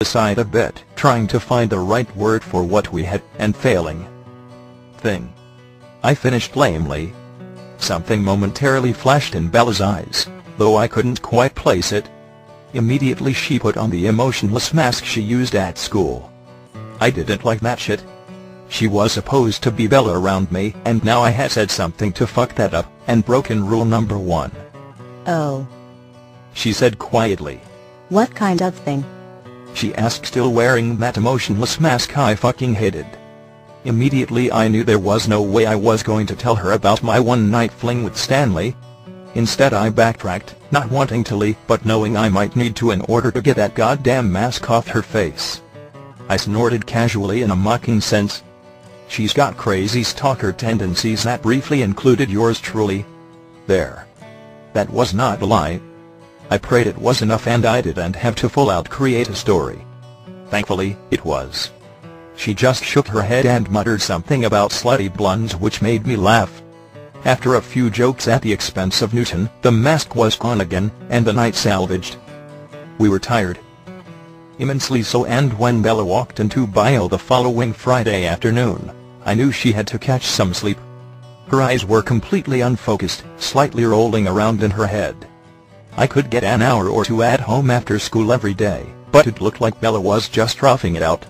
aside a bit, trying to find the right word for what we had, and failing. Thing. I finished lamely. Something momentarily flashed in Bella's eyes, though I couldn't quite place it. Immediately she put on the emotionless mask she used at school. I didn't like that shit. She was supposed to be Bella around me, and now I had said something to fuck that up, and broken rule number 1. Oh. She said quietly. What kind of thing? She asked, still wearing that emotionless mask I fucking hated. Immediately I knew there was no way I was going to tell her about my one-night fling with Stanley. Instead I backtracked, not wanting to leave but knowing I might need to in order to get that goddamn mask off her face. I snorted casually in a mocking sense. She's got crazy stalker tendencies that briefly included yours truly. There. That was not a lie. I prayed it was enough and I didn't have to full out create a story. Thankfully, it was. She just shook her head and muttered something about slutty blondes which made me laugh. After a few jokes at the expense of Newton, the mask was on again, and the night salvaged. We were tired. Immensely so, and when Bella walked into bio the following Friday afternoon, I knew she had to catch some sleep. Her eyes were completely unfocused, slightly rolling around in her head. I could get an hour or two at home after school every day, but it looked like Bella was just roughing it out.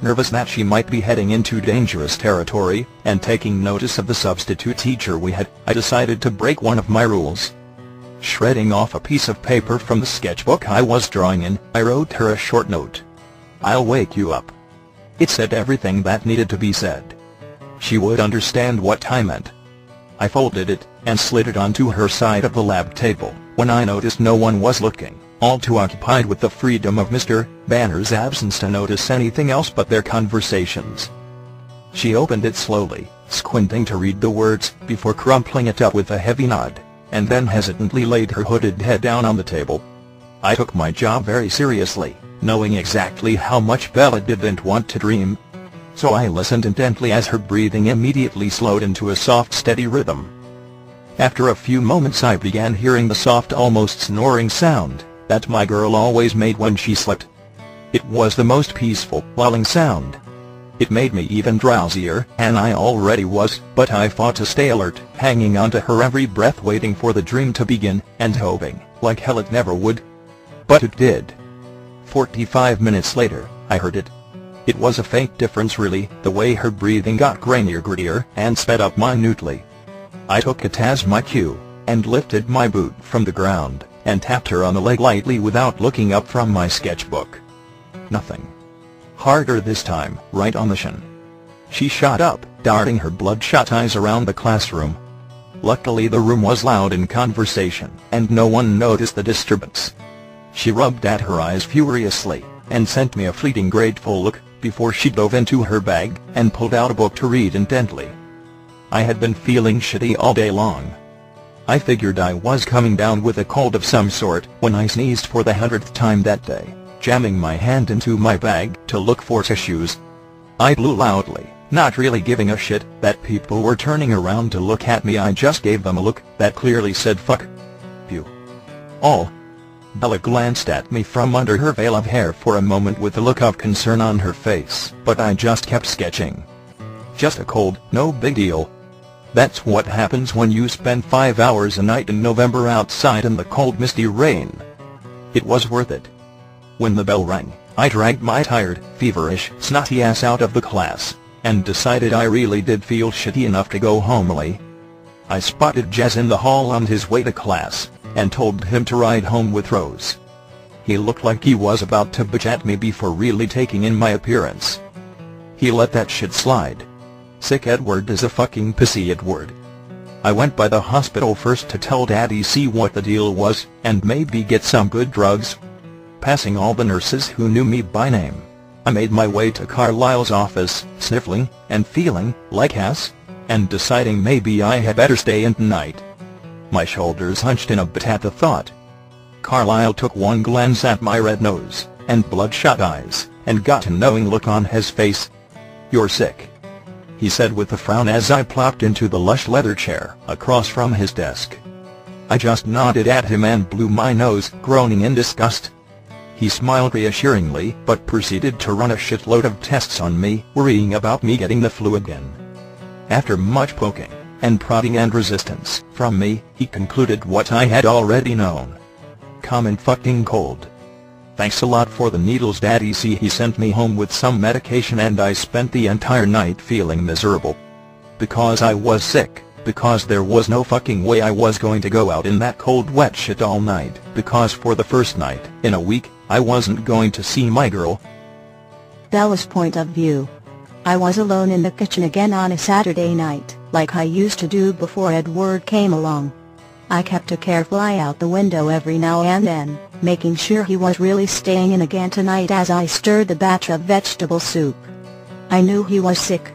Nervous that she might be heading into dangerous territory, and taking notice of the substitute teacher we had, I decided to break one of my rules. Shredding off a piece of paper from the sketchbook I was drawing in, I wrote her a short note. "I'll wake you up." It said everything that needed to be said. She would understand what I meant. I folded it, and slid it onto her side of the lab table, when I noticed no one was looking, all too occupied with the freedom of Mr. Banner's absence to notice anything else but their conversations. She opened it slowly, squinting to read the words, before crumpling it up with a heavy nod, and then hesitantly laid her hooded head down on the table. I took my job very seriously, knowing exactly how much Bella didn't want to dream. So I listened intently as her breathing immediately slowed into a soft, steady rhythm. After a few moments I began hearing the soft, almost snoring sound that my girl always made when she slept. It was the most peaceful, lulling sound. It made me even drowsier, and I already was, but I fought to stay alert, hanging on to her every breath, waiting for the dream to begin, and hoping, like hell, it never would. But it did. 45 minutes later, I heard it. It was a faint difference really, the way her breathing got grainier, grittier, and sped up minutely. I took it as my cue, and lifted my boot from the ground, and tapped her on the leg lightly without looking up from my sketchbook. Nothing. Harder this time, right on the shin. She shot up, darting her bloodshot eyes around the classroom. Luckily the room was loud in conversation, and no one noticed the disturbance. She rubbed at her eyes furiously, and sent me a fleeting grateful look, before she dove into her bag, and pulled out a book to read intently. I had been feeling shitty all day long. I figured I was coming down with a cold of some sort, when I sneezed for the 100th time that day, jamming my hand into my bag to look for tissues. I blew loudly, not really giving a shit that people were turning around to look at me. I just gave them a look that clearly said fuck you all. Bella glanced at me from under her veil of hair for a moment with a look of concern on her face, but I just kept sketching. Just a cold, no big deal. That's what happens when you spend 5 hours a night in November outside in the cold misty rain. It was worth it. When the bell rang, I dragged my tired, feverish, snotty ass out of the class, and decided I really did feel shitty enough to go home early. I spotted Jez in the hall on his way to class, and told him to ride home with Rose. He looked like he was about to bitch at me before really taking in my appearance. He let that shit slide. Sick Edward is a fucking pissy Edward. I went by the hospital first to tell Daddy see what the deal was, and maybe get some good drugs. Passing all the nurses who knew me by name, I made my way to Carlisle's office, sniffling, and feeling like ass, and deciding maybe I had better stay in tonight. My shoulders hunched in a bit at the thought. Carlisle took one glance at my red nose, and bloodshot eyes, and got a knowing look on his face. "You're sick," he said with a frown as I plopped into the lush leather chair across from his desk. I just nodded at him and blew my nose, groaning in disgust. He smiled reassuringly but proceeded to run a shitload of tests on me, worrying about me getting the flu again. After much poking and prodding and resistance from me, he concluded what I had already known. Common fucking cold. Thanks a lot for the needles, Daddy. See, he sent me home with some medication and I spent the entire night feeling miserable. Because I was sick, because there was no fucking way I was going to go out in that cold wet shit all night, because for the first night in a week, I wasn't going to see my girl. Bella's point of view. I was alone in the kitchen again on a Saturday night, like I used to do before Edward came along. I kept a careful eye out the window every now and then, making sure he was really staying in again tonight as I stirred the batch of vegetable soup. I knew he was sick.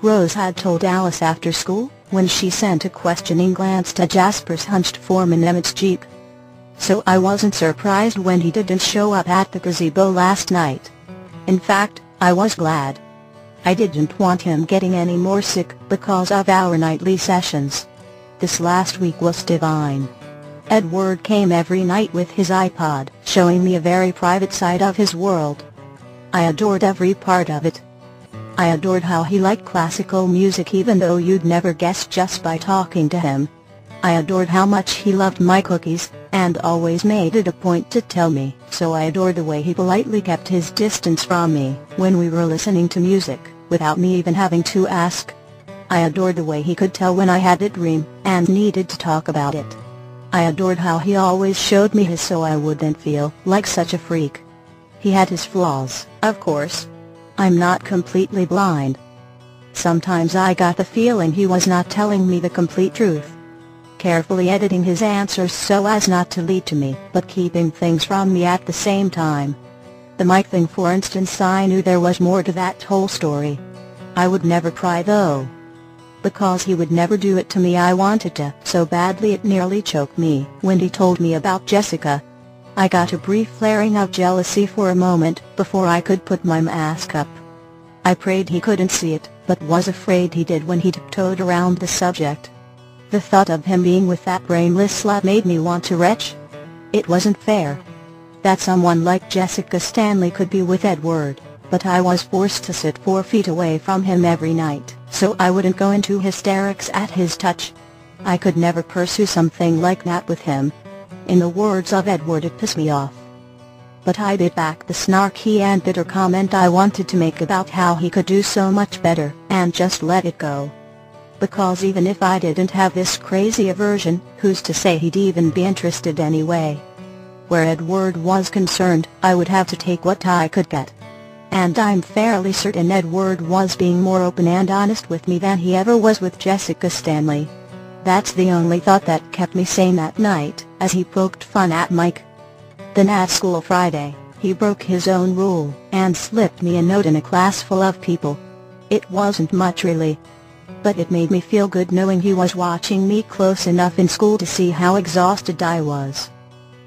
Rose had told Alice after school, when she sent a questioning glance to Jasper's hunched form in Emmett's Jeep. So I wasn't surprised when he didn't show up at the gazebo last night. In fact, I was glad. I didn't want him getting any more sick because of our nightly sessions. This last week was divine. Edward came every night with his iPod, showing me a very private side of his world. I adored every part of it. I adored how he liked classical music even though you'd never guess just by talking to him. I adored how much he loved my cookies, and always made it a point to tell me, so I adored the way he politely kept his distance from me when we were listening to music, without me even having to ask. I adored the way he could tell when I had a dream, and needed to talk about it. I adored how he always showed me his so I wouldn't feel like such a freak. He had his flaws, of course. I'm not completely blind. Sometimes I got the feeling he was not telling me the complete truth. Carefully editing his answers so as not to lead to me, but keeping things from me at the same time. The mic thing, for instance, I knew there was more to that whole story. I would never pry though. Because he would never do it to me. I wanted to so badly it nearly choked me when he told me about Jessica. I got a brief flaring of jealousy for a moment before I could put my mask up. I prayed he couldn't see it, but was afraid he did when he tiptoed around the subject. The thought of him being with that brainless slut made me want to retch. It wasn't fair that someone like Jessica Stanley could be with Edward, but I was forced to sit 4 feet away from him every night, so I wouldn't go into hysterics at his touch. I could never pursue something like that with him. In the words of Edward, it pissed me off. But I bit back the snarky and bitter comment I wanted to make about how he could do so much better, and just let it go. Because even if I didn't have this crazy aversion, who's to say he'd even be interested anyway? Where Edward was concerned, I would have to take what I could get. And I'm fairly certain Edward was being more open and honest with me than he ever was with Jessica Stanley. That's the only thought that kept me sane that night, as he poked fun at Mike. Then at school Friday, he broke his own rule, and slipped me a note in a class full of people. It wasn't much really. But it made me feel good knowing he was watching me close enough in school to see how exhausted I was.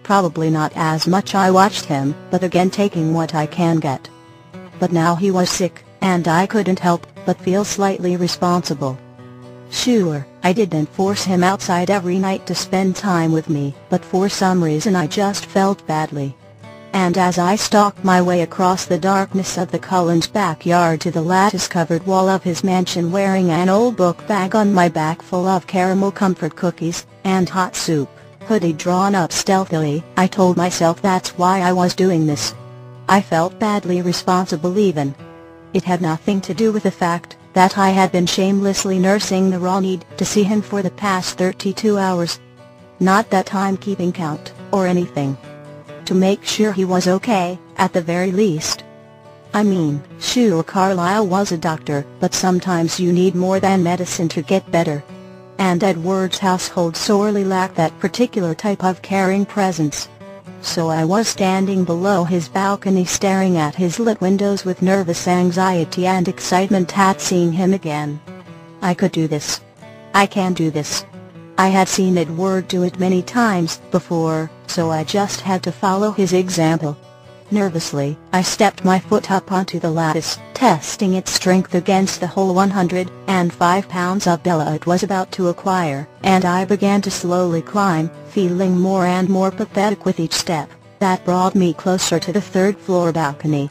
Probably not as much I watched him, but again taking what I can get. But now he was sick, and I couldn't help but feel slightly responsible. Sure, I didn't force him outside every night to spend time with me, but for some reason I just felt badly. And as I stalked my way across the darkness of the Cullens' backyard to the lattice-covered wall of his mansion wearing an old book bag on my back full of caramel comfort cookies, and hot soup, hoodie drawn up stealthily, I told myself that's why I was doing this. I felt badly responsible even. It had nothing to do with the fact that I had been shamelessly nursing the raw need to see him for the past 32 hours. Not that I'm keeping count, or anything. To make sure he was okay, at the very least. I mean, sure, Carlisle was a doctor, but sometimes you need more than medicine to get better. And Edward's household sorely lacked that particular type of caring presence. So I was standing below his balcony staring at his lit windows with nervous anxiety and excitement at seeing him again. I could do this. I can do this. I had seen Edward do it many times before, so I just had to follow his example. Nervously, I stepped my foot up onto the lattice, testing its strength against the whole 105 pounds of Bella it was about to acquire, and I began to slowly climb, feeling more and more pathetic with each step. That brought me closer to the third floor balcony.